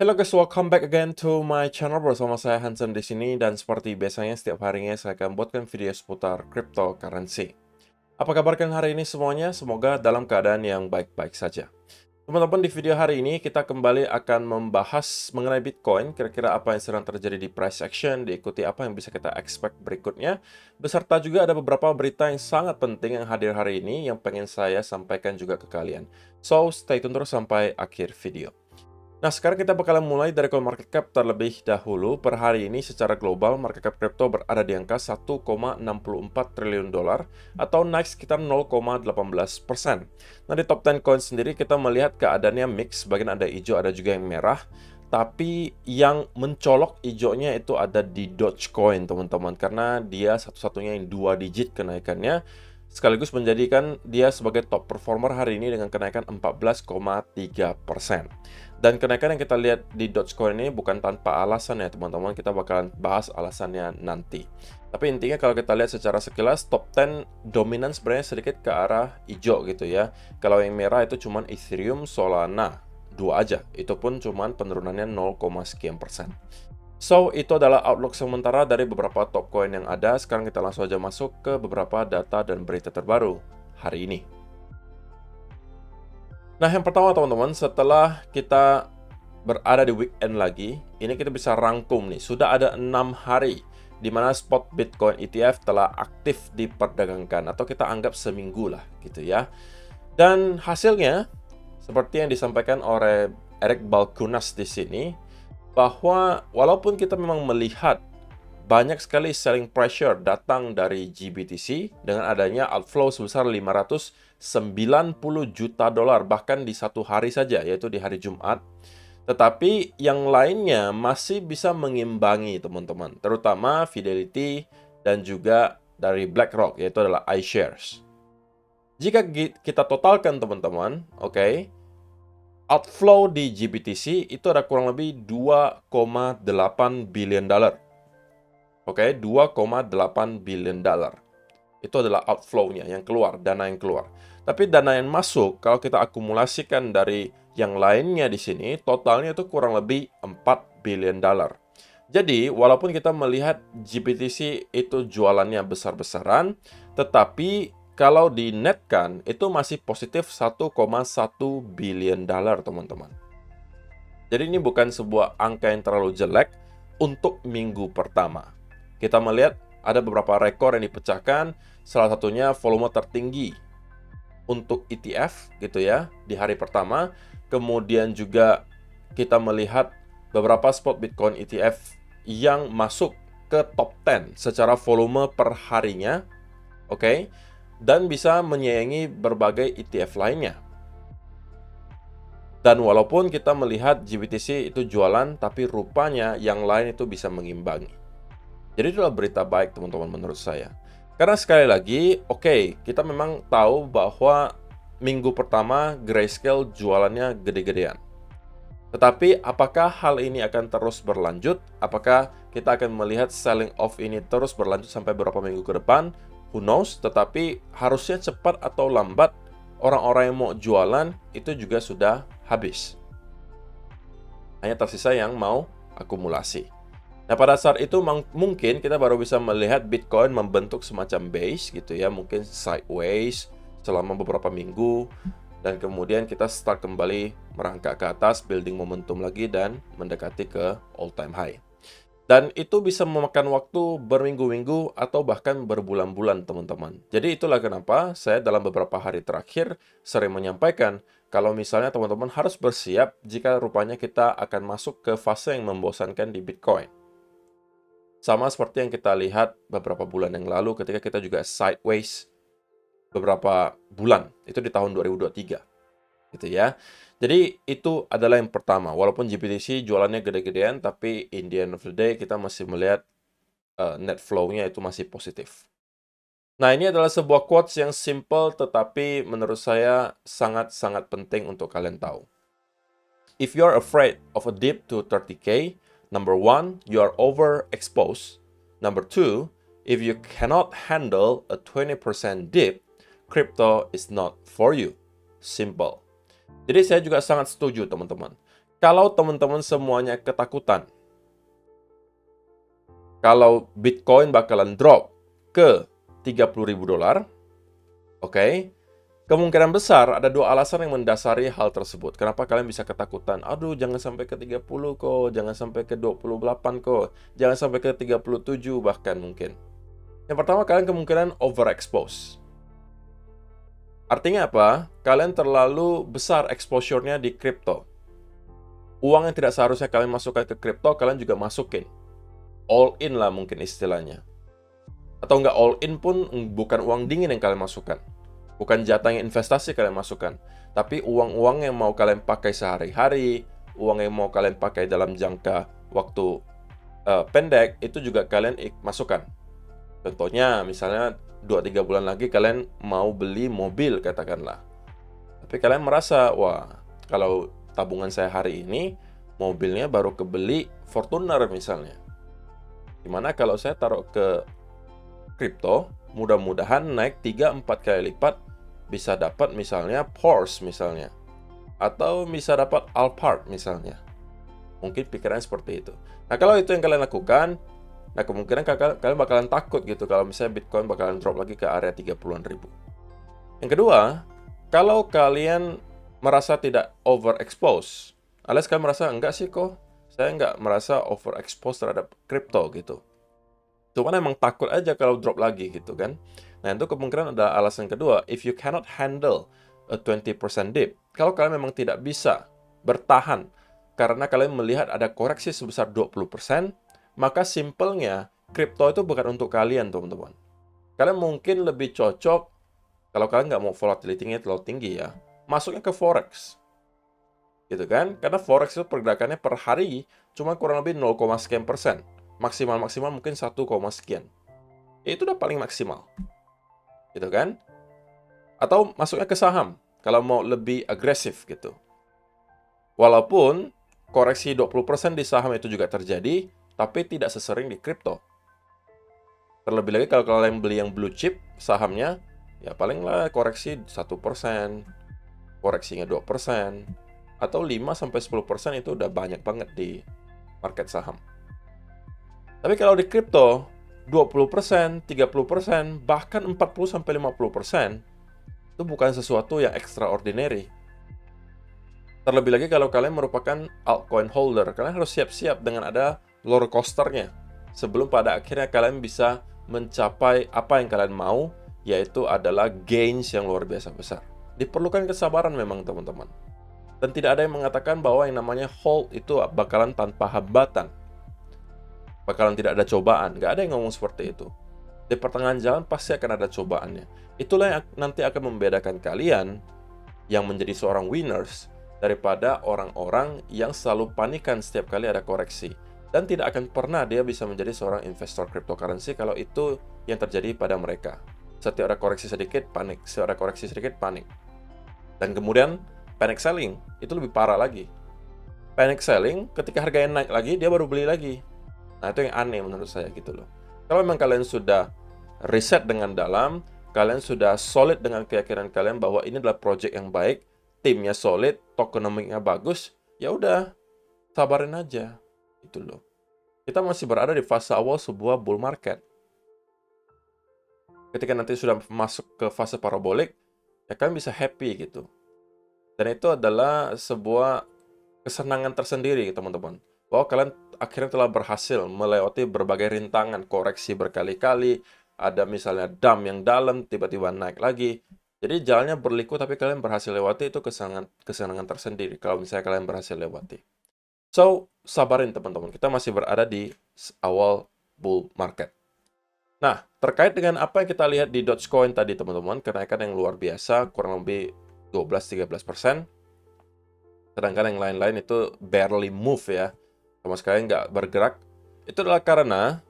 Hello guys, welcome back again to my channel. Bersama saya Hansen di sini, dan seperti biasanya setiap harinya saya akan buatkan video seputar cryptocurrency. Apa kabar kalian hari ini semuanya? Semoga dalam keadaan yang baik-baik saja. Teman-teman, di video hari ini kita kembali akan membahas mengenai Bitcoin, kira-kira apa yang sedang terjadi di price action, diikuti apa yang bisa kita expect berikutnya, beserta juga ada beberapa berita yang sangat penting yang hadir hari ini yang pengen saya sampaikan juga ke kalian. So, stay tune terus sampai akhir video. Nah, sekarang kita bakalan mulai dari CoinMarketCap terlebih dahulu. Per hari ini secara global, market cap crypto berada di angka 1,64 triliun dolar atau naik sekitar 0,18%. Nah, di top 10 coin sendiri kita melihat keadaannya mix, bagian ada hijau, ada juga yang merah. Tapi yang mencolok hijaunya itu ada di Dogecoin, teman-teman, karena dia satu-satunya yang 2 digit kenaikannya, sekaligus menjadikan dia sebagai top performer hari ini dengan kenaikan 14,3%. Dan kenaikan yang kita lihat di Dogecoin ini bukan tanpa alasan ya teman-teman, kita bakalan bahas alasannya nanti. Tapi intinya kalau kita lihat secara sekilas, top 10 dominan sebenarnya sedikit ke arah hijau gitu ya. Kalau yang merah itu cuman Ethereum, Solana, 2 aja. Itu pun cuman penurunannya 0, sekian persen. So, itu adalah outlook sementara dari beberapa top coin yang ada. Sekarang kita langsung aja masuk ke beberapa data dan berita terbaru hari ini. Nah, yang pertama teman-teman, setelah kita berada di weekend lagi, ini kita bisa rangkum nih, sudah ada 6 hari di mana spot Bitcoin ETF telah aktif diperdagangkan, atau kita anggap seminggu lah gitu ya. Dan hasilnya, seperti yang disampaikan oleh Eric Balchunas di sini, bahwa walaupun kita memang melihat banyak sekali selling pressure datang dari GBTC dengan adanya outflow sebesar 590 juta dolar bahkan di satu hari saja, yaitu di hari Jumat. Tetapi yang lainnya masih bisa mengimbangi teman-teman, terutama Fidelity dan juga dari BlackRock, yaitu adalah iShares. Jika kita totalkan teman-teman, oke, outflow di GBTC itu ada kurang lebih 2,8 billion dolar. Oke, 2,8 billion dolar. Itu adalah outflow-nya, yang keluar, dana yang keluar. Tapi dana yang masuk, kalau kita akumulasikan dari yang lainnya di sini, totalnya itu kurang lebih 4 billion dolar. Jadi, walaupun kita melihat GBTC itu jualannya besar-besaran, tetapi kalau dinetkan, itu masih positif 1,1 billion dolar, teman-teman. Jadi, ini bukan sebuah angka yang terlalu jelek untuk minggu pertama. Kita melihat ada beberapa rekor yang dipecahkan, salah satunya volume tertinggi untuk ETF gitu ya di hari pertama. Kemudian juga kita melihat beberapa spot Bitcoin ETF yang masuk ke top 10 secara volume per harinya, oke, dan bisa menyaingi berbagai ETF lainnya. Dan walaupun kita melihat GBTC itu jualan, tapi rupanya yang lain itu bisa mengimbangi. Jadi itulah berita baik teman-teman menurut saya. Karena sekali lagi, oke, kita memang tahu bahwa minggu pertama Grayscale jualannya gede-gedean. Tetapi apakah hal ini akan terus berlanjut? Apakah kita akan melihat selling off ini terus berlanjut sampai beberapa minggu ke depan? Who knows? Tetapi harusnya cepat atau lambat orang-orang yang mau jualan itu juga sudah habis. Hanya tersisa yang mau akumulasi. Nah, pada saat itu mungkin kita baru bisa melihat Bitcoin membentuk semacam base gitu ya, mungkin sideways selama beberapa minggu, dan kemudian kita start kembali merangkak ke atas, building momentum lagi dan mendekati ke all time high. Dan itu bisa memakan waktu berminggu-minggu atau bahkan berbulan-bulan teman-teman. Jadi itulah kenapa saya dalam beberapa hari terakhir sering menyampaikan kalau misalnya teman-teman harus bersiap jika rupanya kita akan masuk ke fase yang membosankan di Bitcoin. Sama seperti yang kita lihat beberapa bulan yang lalu ketika kita juga sideways beberapa bulan, itu di tahun 2023. Gitu ya. Jadi itu adalah yang pertama. Walaupun GBTC jualannya gede-gedean, tapi in the end of the day kita masih melihat net flow-nya itu masih positif. Nah, ini adalah sebuah quotes yang simple tetapi menurut saya sangat-sangat penting untuk kalian tahu. If you're afraid of a dip to 30K, number 1, you are overexposed. Number 2, if you cannot handle a 20% dip, crypto is not for you. Simple. Jadi saya juga sangat setuju teman-teman. Kalau teman-teman semuanya ketakutan, kalau Bitcoin bakalan drop ke 30.000 dolar, oke, kemungkinan besar ada dua alasan yang mendasari hal tersebut. Kenapa kalian bisa ketakutan? Aduh, jangan sampai ke 30 kok, jangan sampai ke 28 kok, jangan sampai ke 37 bahkan mungkin. Yang pertama, kalian kemungkinan overexpose. Artinya apa? Kalian terlalu besar exposure-nya di kripto. Uang yang tidak seharusnya kalian masukkan ke kripto, kalian juga masukin. All in lah mungkin istilahnya. Atau nggak all in pun, bukan uang dingin yang kalian masukkan. Bukan jatah yang investasi kalian masukkan. Tapi uang-uang yang mau kalian pakai sehari-hari, uang yang mau kalian pakai dalam jangka waktu pendek, itu juga kalian masukkan. Contohnya, misalnya 2-3 bulan lagi kalian mau beli mobil katakanlah. Tapi kalian merasa, wah, kalau tabungan saya hari ini, mobilnya baru kebeli Fortuner misalnya. Gimana kalau saya taruh ke kripto, mudah-mudahan naik 3-4 kali lipat, bisa dapat misalnya Porsche misalnya. Atau bisa dapat Alphard misalnya. Mungkin pikirannya seperti itu. Nah, kalau itu yang kalian lakukan, nah kemungkinan kalian bakalan takut gitu kalau misalnya Bitcoin bakalan drop lagi ke area 30-an ribu. Yang kedua, kalau kalian merasa tidak overexpose, alias kalian merasa enggak sih kok, saya nggak merasa overexpose terhadap kripto gitu. Cuman emang takut aja kalau drop lagi gitu kan. Nah, itu kemungkinan adalah alasan kedua. If you cannot handle a 20% dip, kalau kalian memang tidak bisa bertahan karena kalian melihat ada koreksi sebesar 20%, maka simpelnya kripto itu bukan untuk kalian, teman-teman. Kalian mungkin lebih cocok, kalau kalian nggak mau volatility-nya terlalu tinggi ya, masuknya ke forex. Gitu kan? Karena forex itu pergerakannya per hari cuma kurang lebih 0, sekian persen. Maksimal mungkin 1, sekian. Itu udah paling maksimal. Gitu kan? Atau masuknya ke saham, kalau mau lebih agresif gitu. Walaupun koreksi 20% di saham itu juga terjadi, tapi tidak sesering di kripto. Terlebih lagi kalau kalian beli yang blue chip sahamnya, ya palinglah koreksi 1%, koreksinya 2%, atau 5-10% itu udah banyak banget di market saham. Tapi kalau di kripto, 20%, 30%, bahkan 40-50% itu bukan sesuatu yang extraordinary. Terlebih lagi kalau kalian merupakan altcoin holder, kalian harus siap-siap dengan ada roller coaster-nya sebelum pada akhirnya kalian bisa mencapai apa yang kalian mau, yaitu adalah gains yang luar biasa besar. Diperlukan kesabaran memang teman-teman. Dan tidak ada yang mengatakan bahwa yang namanya hold itu bakalan tanpa hambatan. Bakalan tidak ada cobaan. Nggak ada yang ngomong seperti itu. Di pertengahan jalan pasti akan ada cobaannya. Itulah yang nanti akan membedakan kalian yang menjadi seorang winners daripada orang-orang yang selalu panikan setiap kali ada koreksi. Dan tidak akan pernah dia bisa menjadi seorang investor cryptocurrency kalau itu yang terjadi pada mereka. Setiap ada koreksi sedikit, panik. Setiap ada koreksi sedikit, panik. Dan kemudian panic selling, itu lebih parah lagi. Panic selling, ketika harganya naik lagi, dia baru beli lagi. Nah, itu yang aneh menurut saya gitu loh. Kalau memang kalian sudah riset dengan dalam, kalian sudah solid dengan keyakinan kalian bahwa ini adalah project yang baik, timnya solid, tokenomicsnya bagus, ya udah, sabarin aja. Gitu loh. Kita masih berada di fase awal sebuah bull market. Ketika nanti sudah masuk ke fase parabolik, ya kalian bisa happy gitu. Dan itu adalah sebuah kesenangan tersendiri, teman-teman. Bahwa kalian akhirnya telah berhasil melewati berbagai rintangan, koreksi berkali-kali, ada misalnya dump yang dalam, tiba-tiba naik lagi. Jadi jalannya berliku, tapi kalian berhasil lewati, itu kesenangan tersendiri kalau misalnya kalian berhasil lewati. So, sabarin teman-teman, kita masih berada di awal bull market. Nah, terkait dengan apa yang kita lihat di Dogecoin tadi teman-teman, kenaikan yang luar biasa, kurang lebih 12-13%. Sedangkan yang lain-lain itu barely move ya, sama sekali nggak bergerak. Itu adalah karena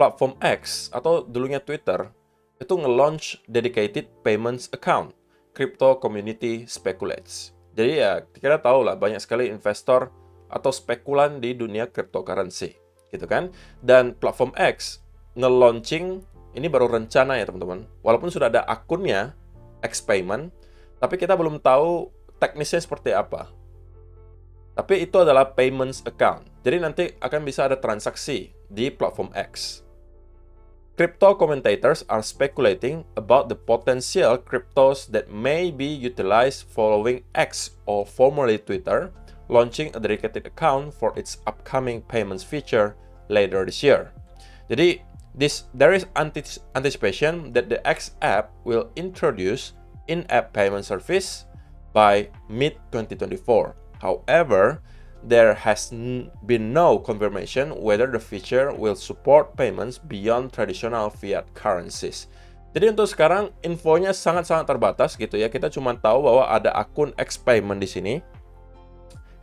platform X atau dulunya Twitter itu nge-launch dedicated payments account, Crypto Community Speculates. Jadi ya kita tahu lah banyak sekali investor atau spekulan di dunia cryptocurrency, gitu kan? Dan platform X nge-launching ini baru rencana ya teman-teman. Walaupun sudah ada akunnya X Payment, tapi kita belum tahu teknisnya seperti apa. Tapi itu adalah payments account. Jadi nanti akan bisa ada transaksi di platform X. Crypto commentators are speculating about the potential cryptos that may be utilized following X, or formerly Twitter, launching a dedicated account for its upcoming payments feature later this year. Jadi, there is anticipation that the X app will introduce in-app payment service by mid-2024. However, there has been no confirmation whether the feature will support payments beyond traditional fiat currencies. Jadi untuk sekarang infonya sangat-sangat terbatas gitu ya. Kita cuma tahu bahwa ada akun X Payment di sini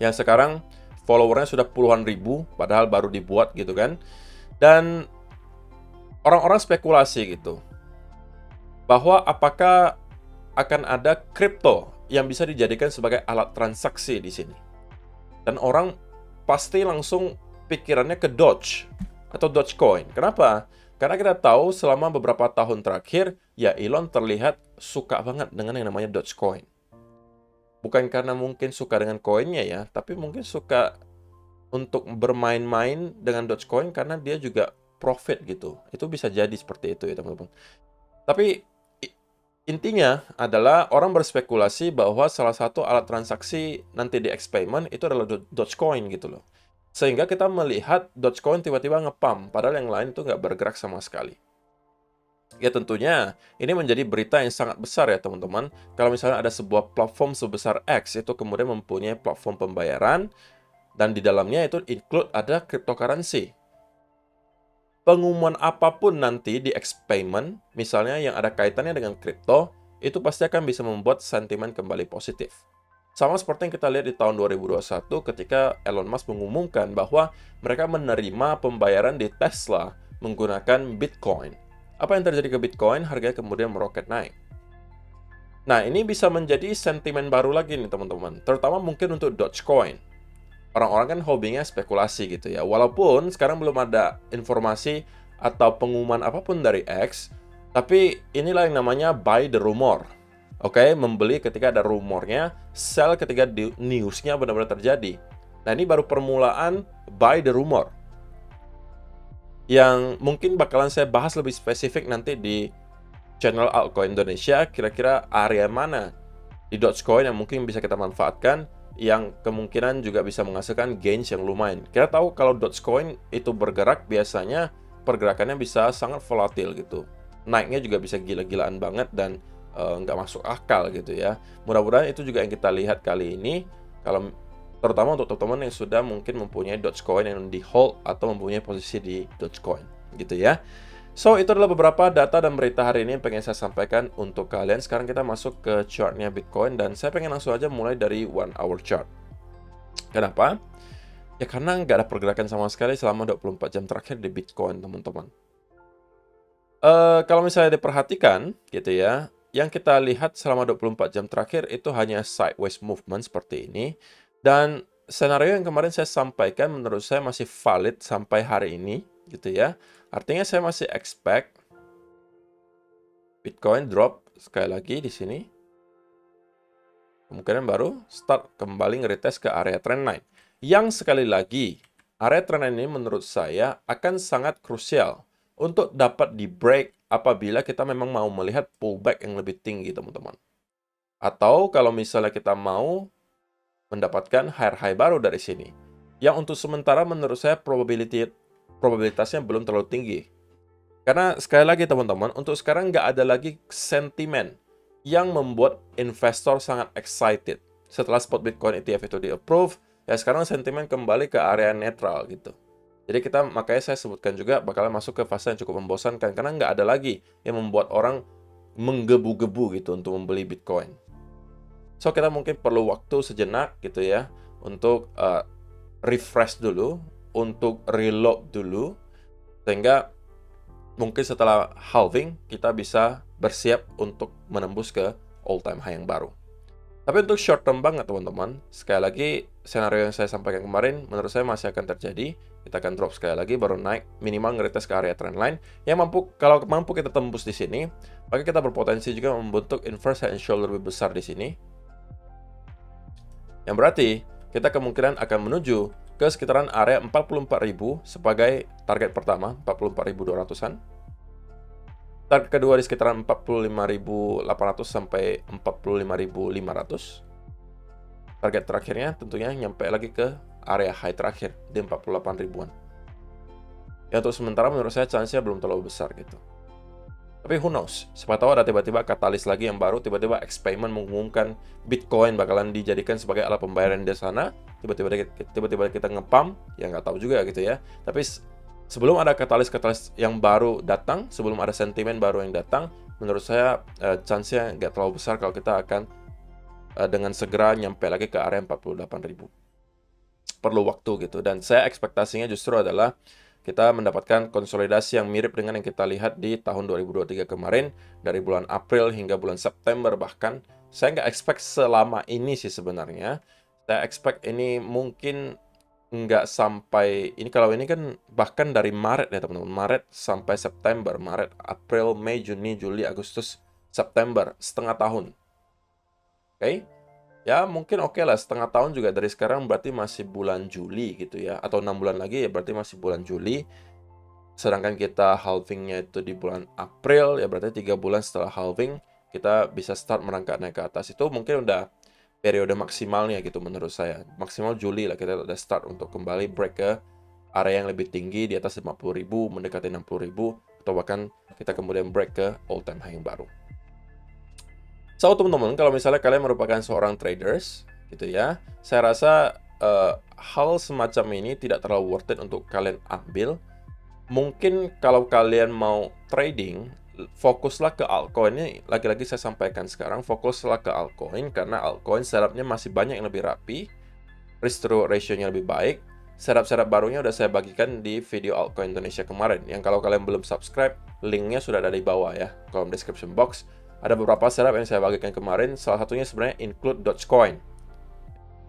yang sekarang followernya sudah puluhan ribu, padahal baru dibuat gitu kan. Dan orang-orang spekulasi gitu bahwa apakah akan ada kripto yang bisa dijadikan sebagai alat transaksi di sini. Dan orang pasti langsung pikirannya ke Doge atau Dogecoin. Kenapa? Karena kita tahu selama beberapa tahun terakhir, ya Elon terlihat suka banget dengan yang namanya Dogecoin. Bukan karena mungkin suka dengan koinnya ya, tapi mungkin suka untuk bermain-main dengan Dogecoin karena dia juga profit gitu. Itu bisa jadi seperti itu ya teman-teman. Tapi intinya adalah orang berspekulasi bahwa salah satu alat transaksi nanti di X Payment itu adalah Dogecoin gitu loh. Sehingga kita melihat Dogecoin tiba-tiba ngepump, padahal yang lain itu nggak bergerak sama sekali. Ya tentunya ini menjadi berita yang sangat besar ya teman-teman. Kalau misalnya ada sebuah platform sebesar X itu kemudian mempunyai platform pembayaran dan di dalamnya itu include ada cryptocurrency. Pengumuman apapun nanti di X Payment, misalnya yang ada kaitannya dengan kripto, itu pasti akan bisa membuat sentimen kembali positif. Sama seperti yang kita lihat di tahun 2021 ketika Elon Musk mengumumkan bahwa mereka menerima pembayaran di Tesla menggunakan Bitcoin. Apa yang terjadi ke Bitcoin? Harganya kemudian meroket naik. Nah, ini bisa menjadi sentimen baru lagi nih teman-teman, terutama mungkin untuk Dogecoin. Orang-orang kan hobinya spekulasi gitu ya. Walaupun sekarang belum ada informasi atau pengumuman apapun dari X, tapi inilah yang namanya buy the rumor. Oke, membeli ketika ada rumornya, sell ketika newsnya benar-benar terjadi. Nah, ini baru permulaan buy the rumor. Yang mungkin bakalan saya bahas lebih spesifik nanti di channel Altcoin Indonesia, kira-kira area mana di Dogecoin yang mungkin bisa kita manfaatkan, yang kemungkinan juga bisa menghasilkan gains yang lumayan. Kita tahu kalau Dogecoin itu bergerak, biasanya pergerakannya bisa sangat volatil gitu. Naiknya juga bisa gila-gilaan banget dan nggak masuk akal gitu ya. Mudah-mudahan itu juga yang kita lihat kali ini, kalau terutama untuk teman-teman yang sudah mungkin mempunyai Dogecoin yang di hold atau mempunyai posisi di Dogecoin gitu ya. So, itu adalah beberapa data dan berita hari ini yang pengen saya sampaikan untuk kalian. Sekarang kita masuk ke chartnya Bitcoin dan saya pengen langsung aja mulai dari 1 hour chart. Kenapa? Ya karena nggak ada pergerakan sama sekali selama 24 jam terakhir di Bitcoin, teman-teman. Kalau misalnya diperhatikan gitu ya, yang kita lihat selama 24 jam terakhir itu hanya sideways movement seperti ini. Dan skenario yang kemarin saya sampaikan menurut saya masih valid sampai hari ini gitu ya. Artinya saya masih expect Bitcoin drop sekali lagi di sini. Kemungkinan baru start kembali nge-retest ke area trendline. Yang sekali lagi, area trendline ini menurut saya akan sangat krusial untuk dapat di-break apabila kita memang mau melihat pullback yang lebih tinggi, teman-teman. Atau kalau misalnya kita mau mendapatkan high baru dari sini. Yang untuk sementara menurut saya probabilitasnya belum terlalu tinggi. Karena sekali lagi teman-teman, untuk sekarang nggak ada lagi sentimen yang membuat investor sangat excited. Setelah spot Bitcoin ETF itu di-approve, ya sekarang sentimen kembali ke area netral gitu. Jadi makanya saya sebutkan juga bakalan masuk ke fase yang cukup membosankan. Karena nggak ada lagi yang membuat orang menggebu-gebu gitu untuk membeli Bitcoin. So, kita mungkin perlu waktu sejenak gitu ya, untuk refresh dulu, untuk reload dulu, sehingga mungkin setelah halving kita bisa bersiap untuk menembus ke all time high yang baru. Tapi untuk short term banget teman-teman, sekali lagi skenario yang saya sampaikan kemarin menurut saya masih akan terjadi. Kita akan drop sekali lagi, baru naik minimal nge-retest ke area trendline yang kalau mampu kita tembus di sini, maka kita berpotensi juga membentuk inverse head and shoulder lebih besar di sini. Yang berarti kita kemungkinan akan menuju ke sekitaran area 44.000 sebagai target pertama, 44.200-an. Target kedua di sekitaran 45.800 sampai 45.500. Target terakhirnya tentunya nyampe lagi ke area high terakhir di 48 ribuan. Ya untuk sementara menurut saya chance-nya belum terlalu besar gitu. Tapi who knows, siapa tahu ada tiba-tiba katalis lagi yang baru, tiba-tiba Expayment mengumumkan Bitcoin bakalan dijadikan sebagai alat pembayaran di sana, tiba-tiba kita ngepam, ya nggak tahu juga gitu ya. Tapi sebelum ada katalis-katalis yang baru datang, sebelum ada sentimen baru yang datang, menurut saya chance-nya nggak terlalu besar kalau kita akan dengan segera nyampe lagi ke area 48.000. Perlu waktu gitu, dan saya ekspektasinya justru adalah kita mendapatkan konsolidasi yang mirip dengan yang kita lihat di tahun 2023 kemarin, dari bulan April hingga bulan September bahkan. Saya nggak expect selama ini sih sebenarnya. Saya expect ini mungkin nggak sampai, ini kalau ini kan bahkan dari Maret ya teman-teman. Maret sampai September, Maret, April, Mei, Juni, Juli, Agustus, September, setengah tahun. Oke? Ya mungkin oke lah, setengah tahun juga dari sekarang berarti masih bulan Juli gitu ya. Atau 6 bulan lagi ya berarti masih bulan Juli. Sedangkan kita halvingnya itu di bulan April, ya berarti 3 bulan setelah halving, kita bisa start merangkak naik ke atas. Itu mungkin udah periode maksimalnya gitu menurut saya. Maksimal Juli lah kita udah start untuk kembali break ke area yang lebih tinggi di atas 50.000, mendekati 60.000, atau bahkan kita kemudian break ke all time high yang baru. So teman-teman, kalau misalnya kalian merupakan seorang traders gitu ya, saya rasa hal semacam ini tidak terlalu worth it untuk kalian ambil. Mungkin kalau kalian mau trading, fokuslah ke altcoin. Ini lagi-lagi saya sampaikan sekarang, fokuslah ke altcoin karena altcoin setupnya masih banyak yang lebih rapi, risk to ratio-nya lebih baik. Setup-setup barunya udah saya bagikan di video altcoin Indonesia kemarin, yang kalau kalian belum subscribe, linknya sudah ada di bawah ya, kolom description box. Ada beberapa setup yang saya bagikan kemarin, salah satunya sebenarnya include Dogecoin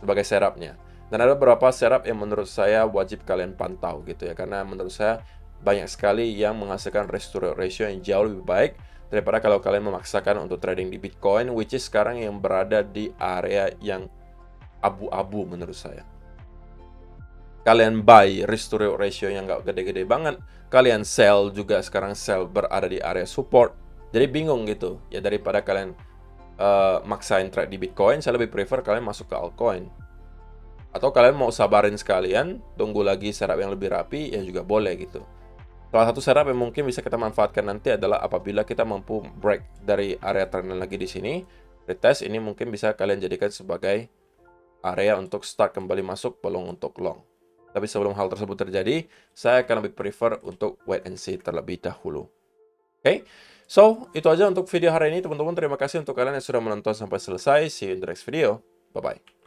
sebagai setupnya. Dan ada beberapa setup yang menurut saya wajib kalian pantau gitu ya, karena menurut saya banyak sekali yang menghasilkan risk to ratio yang jauh lebih baik daripada kalau kalian memaksakan untuk trading di Bitcoin, which is sekarang yang berada di area yang abu-abu menurut saya. Kalian buy risk to ratio yang nggak gede-gede banget, kalian sell juga sekarang sell berada di area support. Jadi bingung gitu ya, daripada kalian maksain trade di Bitcoin, saya lebih prefer kalian masuk ke altcoin. Atau kalian mau sabarin sekalian, tunggu lagi setup yang lebih rapi, ya juga boleh gitu. Salah satu setup yang mungkin bisa kita manfaatkan nanti adalah apabila kita mampu break dari area trendline lagi di sini, retest ini mungkin bisa kalian jadikan sebagai area untuk start kembali masuk peluang untuk long. Tapi sebelum hal tersebut terjadi, saya akan lebih prefer untuk wait and see terlebih dahulu. Oke? So, itu aja untuk video hari ini teman-teman. Terima kasih untuk kalian yang sudah menonton sampai selesai. See you in the next video. Bye-bye.